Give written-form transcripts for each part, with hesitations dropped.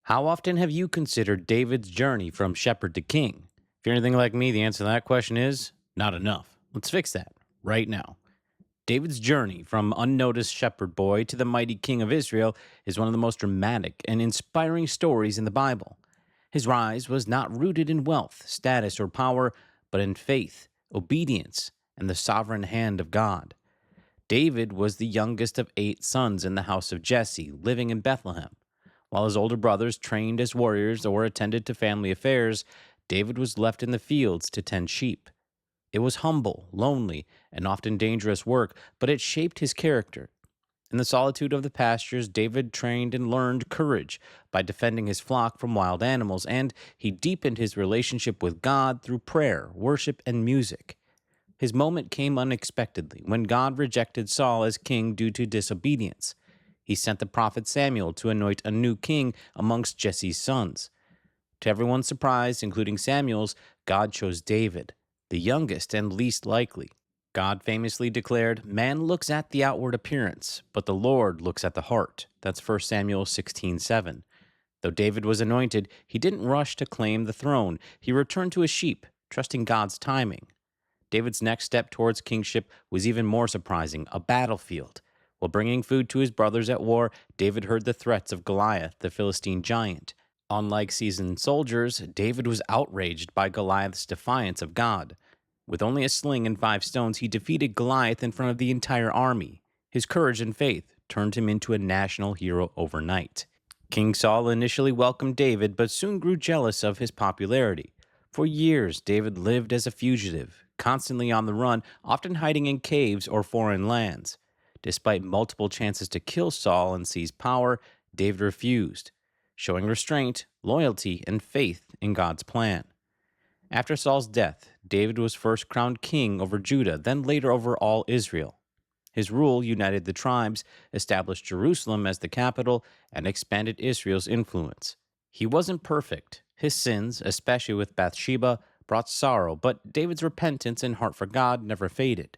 How often have you considered David's journey from shepherd to king? If you're anything like me, the answer to that question is not enough. Let's fix that right now. David's journey from unnoticed shepherd boy to the mighty king of Israel is one of the most dramatic and inspiring stories in the Bible. His rise was not rooted in wealth, status, or power, but in faith, obedience, and the sovereign hand of God. David was the youngest of 8 sons in the house of Jesse, living in Bethlehem. While his older brothers trained as warriors or attended to family affairs, David was left in the fields to tend sheep. It was humble, lonely, and often dangerous work, but it shaped his character. In the solitude of the pastures, David trained and learned courage by defending his flock from wild animals, and he deepened his relationship with God through prayer, worship, and music. His moment came unexpectedly when God rejected Saul as king due to disobedience. He sent the prophet Samuel to anoint a new king amongst Jesse's sons. To everyone's surprise, including Samuel's, God chose David, the youngest and least likely. God famously declared, "Man looks at the outward appearance, but the Lord looks at the heart." That's 1 Samuel 16:7. Though David was anointed, he didn't rush to claim the throne. He returned to his sheep, trusting God's timing. David's next step towards kingship was even more surprising: a battlefield. While bringing food to his brothers at war, David heard the threats of Goliath, the Philistine giant. Unlike seasoned soldiers, David was outraged by Goliath's defiance of God. With only a sling and 5 stones, he defeated Goliath in front of the entire army. His courage and faith turned him into a national hero overnight. King Saul initially welcomed David, but soon grew jealous of his popularity. For years, David lived as a fugitive, constantly on the run, often hiding in caves or foreign lands. Despite multiple chances to kill Saul and seize power, David refused, showing restraint, loyalty, and faith in God's plan. After Saul's death, David was first crowned king over Judah, then later over all Israel. His rule united the tribes, established Jerusalem as the capital, and expanded Israel's influence. He wasn't perfect. His sins, especially with Bathsheba, brought sorrow, but David's repentance and heart for God never faded.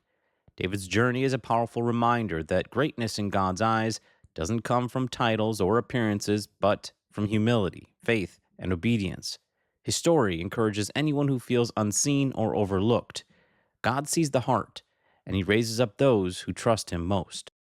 David's journey is a powerful reminder that greatness in God's eyes doesn't come from titles or appearances, but from humility, faith, and obedience. His story encourages anyone who feels unseen or overlooked. God sees the heart, and he raises up those who trust him most.